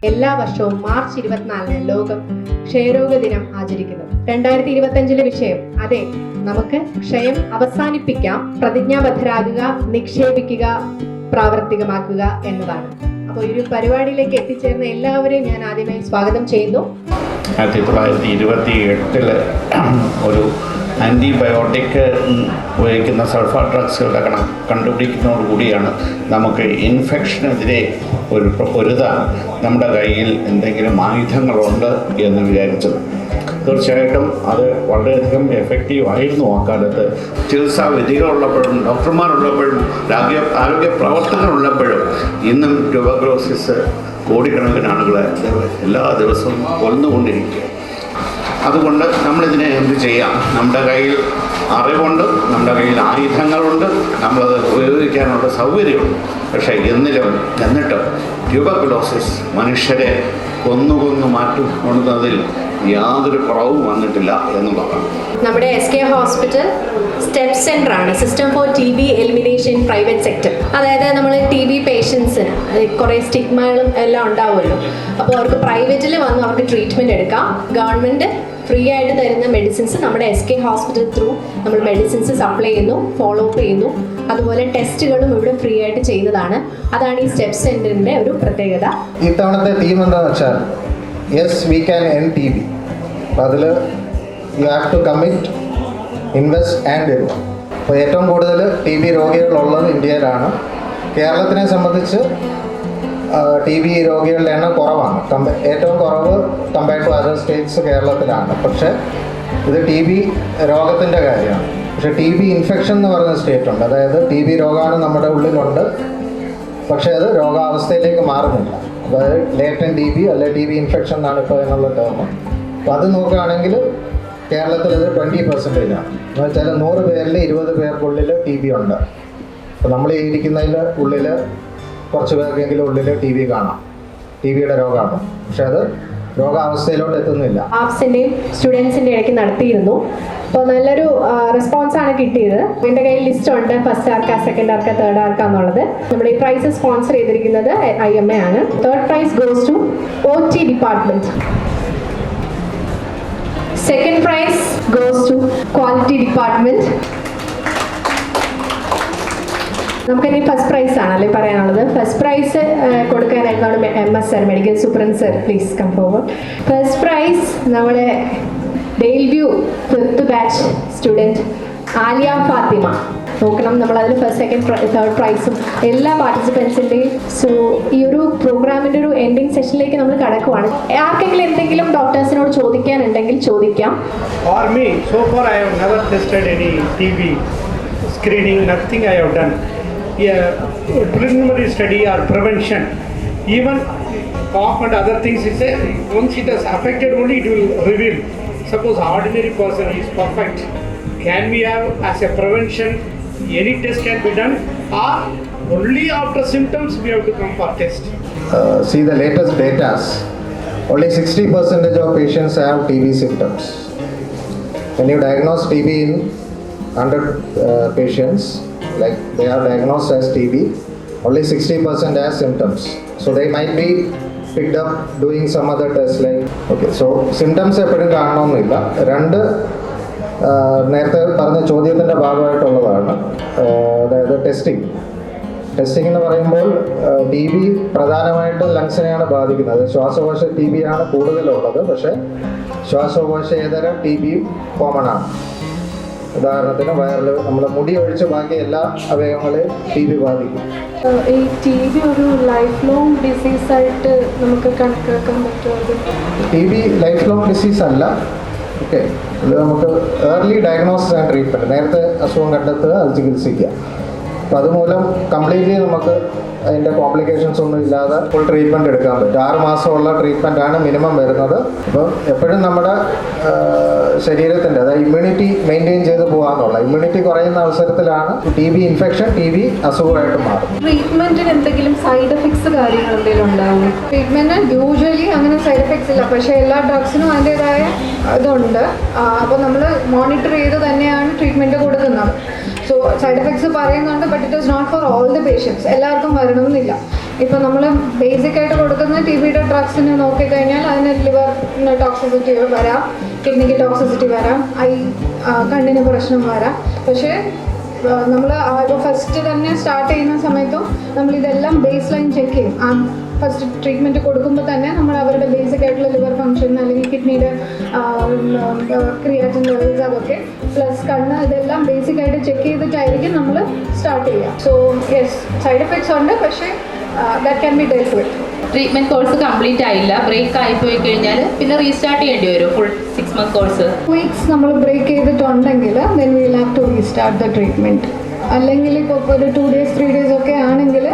എല്ലാ വർഷവും മാർച്ച് 24 ലോകം ക്ഷയരോഗ ദിനം ആചരിക്കുന്നു. 2025 വിഷയം അതെ, നമുക്ക് ക്ഷയം അവസാനിപ്പിക്കാം, പ്രതിജ്ഞാബദ്ധരാകുക, നിക്ഷേപിക്കുക, പ്രാവർത്തികമാക്കുക എന്നതാണ്. അപ്പോൾ ഈ ഒരു പരിപാടിയിലേക്ക് എത്തിച്ചേർന്ന എല്ലാവരെയും ഞാൻ ആദ്യമായി സ്വാഗതം ചെയ്യുന്നു. 1928 ഒരു ആൻറ്റിബയോട്ടിക് ഉപയോഗിക്കുന്ന സൾഫർ ഡ്രഗ്സുകളുടെ കണ്ടുപിടിക്കുന്നതോടുകൂടിയാണ് നമുക്ക് ഇൻഫെക്ഷനെതിരെ പൊരുതാൻ നമ്മുടെ കയ്യിൽ എന്തെങ്കിലും ആയുധങ്ങളുണ്ട് എന്ന് വിചാരിച്ചത്. തീർച്ചയായിട്ടും അത് വളരെയധികം എഫക്റ്റീവ് ആയിരുന്നു ആ കാലത്ത്. ചികിത്സാ വിധികളുള്ളപ്പോഴും ഡോക്ടർമാരുള്ളപ്പോഴും ആരോഗ്യ പ്രവർത്തകരുള്ളപ്പോഴും ഇന്നും ട്യൂബർകുലോസിസ് കോടിക്കണക്കിന് ആളുകളെ എല്ലാ ദിവസവും കൊന്നുകൊണ്ടിരിക്കുക. അതുകൊണ്ട് നമ്മളിതിനെ എന്ത് ചെയ്യാം? നമ്മുടെ കയ്യിൽ അറിവുണ്ട്, നമ്മുടെ കയ്യിൽ ആയുധങ്ങളുണ്ട്, നമ്മളത് ഉപയോഗിക്കാനുള്ള സൗകര്യമുണ്ട്. പക്ഷേ എന്നിട്ടും ട്യൂബർകുലോസിസ് മനുഷ്യരെ കൊന്നു മാറ്റുന്നതിൽ യാതൊരു കുറവും വന്നിട്ടില്ല എന്നുള്ളതാണ്. നമ്മുടെ SK ഹോസ്പിറ്റൽ സ്റ്റെപ്പ് സെൻ്റർ ആണ്, system for TB elimination private sector. അതായത് നമ്മൾ TB പേഷ്യൻസിന് കുറേ സ്റ്റിഗ്മകളും എല്ലാം ഉണ്ടാവുമല്ലോ. അപ്പോൾ അവർക്ക് പ്രൈവറ്റിൽ വന്ന് അവർക്ക് ട്രീറ്റ്മെൻറ്റ് എടുക്കാം. ഗവൺമെൻറ് ഫ്രീ ആയിട്ട് തരുന്ന മെഡിസിൻസ് നമ്മുടെ SK ഹോസ്പിറ്റൽ ത്രൂ നമ്മൾ മെഡിസിൻസ് സപ്ലൈ ചെയ്യുന്നു, ഫോളോ അപ്പ് ചെയ്യുന്നു. അതുപോലെ ടെസ്റ്റുകളും ഇവിടെ ഫ്രീ ആയിട്ട് ചെയ്യുന്നതാണ്. അതാണ് ഈ സ്റ്റെപ്പ് സെൻ്ററിൻ്റെ ഒരു പ്രത്യേകത. ഇത്തവണത്തെ തീം എന്താണെന്ന് വെച്ചാൽ yes we can end TB. അപ്പോൾ അതിൽ you have to commit, invest and earn. അപ്പോൾ ഏറ്റവും കൂടുതൽ TB രോഗികളുള്ളത് ഇന്ത്യയിലാണ്. കേരളത്തിനെ സംബന്ധിച്ച് TB രോഗികളുടെ എണ്ണം കുറവാണ്. ഏറ്റവും കുറവ് കമ്പയർഡ് ടു അതർ സ്റ്റേറ്റ്സ് കേരളത്തിലാണ്. പക്ഷേ ഇത് TB രോഗത്തിൻ്റെ കാര്യമാണ്. പക്ഷേ TB ഇൻഫെക്ഷൻ എന്ന് പറയുന്ന സ്റ്റേറ്റ് ഉണ്ട്. അതായത് TB രോഗമാണ് നമ്മുടെ ഉള്ളിലുണ്ട്, പക്ഷേ അത് രോഗാവസ്ഥയിലേക്ക് മാറുന്നില്ല. അതായത് ലേറ്റൻ TB അല്ലെ TB ഇൻഫെക്ഷൻ എന്നാണ് ഇപ്പോൾ എന്നുള്ള ടേം. അപ്പോൾ അത് നോക്കുകയാണെങ്കിൽ കേരളത്തിൽ ഇത് 20% ആണ്. എന്ന് വെച്ചാൽ 100 പേരിൽ 20 പേർക്കുള്ളിൽ TB ഉണ്ട്. അപ്പോൾ നമ്മൾ ഈ ഇരിക്കുന്നതിൽ ഉള്ളിൽ കുറച്ച് പേർക്കെങ്കിലും ഉള്ളിൽ TB കാണാം, TBയുടെ രോഗമാണ്. പക്ഷെ അത് രോഗാവസ്ഥയിലോട്ട് എത്തുന്നില്ല. ആപ്സിൻ്റെയും സ്റ്റുഡൻസിൻ്റെ ഇടയ്ക്ക് നടത്തിയിരുന്നു. അപ്പോൾ നല്ലൊരു റെസ്പോൺസാണ് കിട്ടിയത്. എൻ്റെ കയ്യിൽ ലിസ്റ്റ് ഉണ്ട്, ഫസ്റ്റ് ആർക്കാ, സെക്കൻഡ് ആർക്കാ, തേർഡ് ആർക്കാ എന്നുള്ളത്. നമ്മുടെ ഈ പ്രൈസ് സ്പോൺസർ ചെയ്തിരിക്കുന്നത് IMA ആണ്. Third prize goes to OT department. Second prize goes to quality department. നമുക്കിനി ഫസ്റ്റ് പ്രൈസ് ആണല്ലേ പറയാനുള്ളത്. ഫസ്റ്റ് പ്രൈസ് കൊടുക്കാനായിട്ടാണ് MS sir, medical superintendent sir, please come forward. First prize നമ്മുടെ Daleview 5th batch student Aliya Fathima. നോക്കണം, നമ്മളതിൽ first, second, third പ്രൈസും എല്ലാ പാർട്ടിസിപ്പൻസിൻ്റെയും. So ഈ ഒരു പ്രോഗ്രാമിൻ്റെ ഒരു എൻഡിങ് സെഷനിലേക്ക് നമ്മൾ കടക്കുവാണ്. ആർക്കെങ്കിലും എന്തെങ്കിലും ഡോക്ടേഴ്സിനോട് ചോദിക്കാനുണ്ടെങ്കിൽ ചോദിക്കാം. For me, so far I have never tested any TB screening, nothing I have done. Preliminary study or prevention, even cough and other things, is once it has affected only it will reveal. Suppose ordinary person is perfect, can we have as a prevention any test can be done, or only after symptoms we have to come for test? See the latest data, only 60% of patients have TB symptoms. When you diagnose TB in 100 patients, like they are diagnosed as TB, only 60% has symptoms. So they might be picked up doing some other tests like, okay, so symptoms എപ്പോഴും കാണണമെന്നില്ല. രണ്ട് നേരത്തെ പറഞ്ഞ ചോദ്യത്തിൻ്റെ ഭാഗമായിട്ടുള്ളതാണ്. അതായത് testing എന്ന് പറയുമ്പോൾ TB പ്രധാനമായിട്ടും ലങ്സിനെയാണ് ബാധിക്കുന്നത്. ശ്വാസകോശ TB ആണ് കൂടുതലുള്ളത്, പക്ഷേ ശ്വാസകോശേതര TBയും കോമൺ ആണ്. ഉദാഹരണത്തിന് വയറിൽ നമ്മൾ മുടി ഒഴിച്ച് ബാക്കി എല്ലാ അവയവങ്ങളെയും TB ബാധിക്കും. ഈ TB ഒരു ലൈഫ് ലോങ് ഡിസീസായിട്ട് നമുക്ക് കണക്കാക്കാൻ പറ്റുമോ? TB ലൈഫ് ലോങ് ഡിസീസ് അല്ല. ഓക്കെ, ഇത് നമുക്ക് ഏർലി ഡയഗ്നോസിസ് ആൻഡ് ട്രീറ്റ്മെൻറ്റ്, നേരത്തെ അസുഖം കണ്ടെത്തുക, അത് ചികിത്സിക്കുക. അപ്പോൾ അതുമൂലം കംപ്ലീറ്റ്ലി നമുക്ക് അതിൻ്റെ കോംപ്ലിക്കേഷൻസ് ഒന്നും ഇല്ലാതെ ഫുൾ ട്രീറ്റ്മെൻറ്റ് എടുക്കാൻ പറ്റും. 6 മാസമുള്ള ട്രീറ്റ്മെൻറ്റാണ് മിനിമം വരുന്നത്. അപ്പോൾ എപ്പോഴും നമ്മുടെ ശരീരത്തിൻ്റെ, അതായത് ഇമ്മ്യൂണിറ്റി മെയിൻറ്റെയിൻ ചെയ്ത് പോകാമെന്നുള്ള, ഇമ്മ്യൂണിറ്റി കുറയുന്ന അവസരത്തിലാണ് TB ഇൻഫെക്ഷൻ TB അസുഖമായിട്ട് മാറും. ട്രീറ്റ്മെൻറ്റിന് എന്തെങ്കിലും സൈഡ് എഫക്ട്സ് കാര്യങ്ങൾ എന്തെങ്കിലും ഉണ്ടാവും? ട്രീറ്റ്മെൻറ്റ് യൂഷ്വലി അങ്ങനെ സൈഡ് എഫക്ട്സ് ഇല്ല, പക്ഷേ എല്ലാ ഡ്രഗ്സിനും അതിൻ്റേതായ ഇതുണ്ട്. അപ്പോൾ നമ്മൾ മോണിറ്റർ ചെയ്ത് തന്നെയാണ് ട്രീറ്റ്മെൻറ്റ് കൊടുക്കുന്നത്. സോ സൈഡ് എഫക്ട്സ് പറയുന്നുണ്ട്, but it is not for all the patients. എല്ലാവർക്കും വരണമെന്നില്ല. ഇപ്പോൾ നമ്മൾ ബേസിക് ആയിട്ട് കൊടുക്കുന്ന ടി ബിയുടെ ഡ്രഗ്സിന് നോക്കിക്കഴിഞ്ഞാൽ അതിന് ലിവറിന് ടോക്സിസിറ്റി വരാം, കിഡ്നിക്ക് ടോക്സിസിറ്റി വരാം, കണ്ണിന് പ്രശ്നം വരാം. പക്ഷേ നമ്മൾ ഇപ്പോൾ ഫസ്റ്റ് തന്നെ സ്റ്റാർട്ട് ചെയ്യുന്ന സമയത്തും നമ്മൾ ഇതെല്ലാം ബേസ് ലൈൻ ചെക്ക് ചെയ്യും. ഫസ്റ്റ് ട്രീറ്റ്മെൻറ്റ് കൊടുക്കുമ്പോൾ തന്നെ നമ്മൾ അവരുടെ ബേസിക് ആയിട്ടുള്ള ലിവർ ഫങ്ഷൻ അല്ലെങ്കിൽ കിഡ്നിയുടെ ക്രിയാറ്റിൻ ലെവൽസ് അതൊക്കെ പ്ലസ് കണ്ണ് ഇതെല്ലാം ബേസിക് ആയിട്ട് ചെക്ക് ചെയ്തിട്ടായിരിക്കും നമ്മൾ സ്റ്റാർട്ട് ചെയ്യുക. സോ യെസ്, സൈഡ് എഫക്ട്സ് ഉണ്ട്, പക്ഷേ that can be dealt with. Treatment course complete ആയില്ല, ബ്രേക്ക് ആയിപ്പോയി കഴിഞ്ഞാൽ പിന്നെ റീസ്റ്റാർട്ട് ചെയ്യേണ്ടി വരും ഫുൾ 6 month കോഴ്സ്. വീക്സ് നമ്മൾ ബ്രേക്ക് ചെയ്തിട്ടുണ്ടെങ്കിൽ then we will have to restart the treatment. അല്ലെങ്കിൽ ഇപ്പോൾ ഒരു 2 days 3 days ഒക്കെ ആണെങ്കിൽ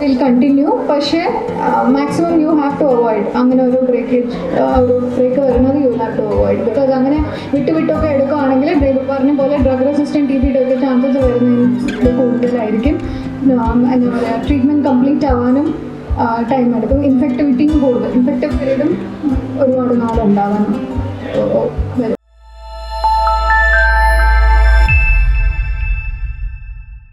വിൽ കണ്ടിന്യൂ. പക്ഷേ maximum you have to avoid അങ്ങനെ ഒരു ബ്രേക്ക് വരുന്നത് you have to avoid. Because അങ്ങനെ വിട്ടൊക്കെ എടുക്കുകയാണെങ്കിൽ പറഞ്ഞ പോലെ ഡ്രഗ് റെസിസ്റ്റൻറ്റ് ടി ബിയുടെ ഒക്കെ ചാൻസസ് വരുന്നതിന് കൂടുതലായിരിക്കും. എന്താ പറയുക, ട്രീറ്റ്മെൻറ്റ് കംപ്ലീറ്റ് ആവാനും ടൈം എടുക്കും. ഇൻഫെക്ടിവിറ്റിയും കൂടുതൽ, ഇൻഫെക്റ്റീവ് പീരീഡും ഒരുപാട് നാളുണ്ടാവാനും വരും.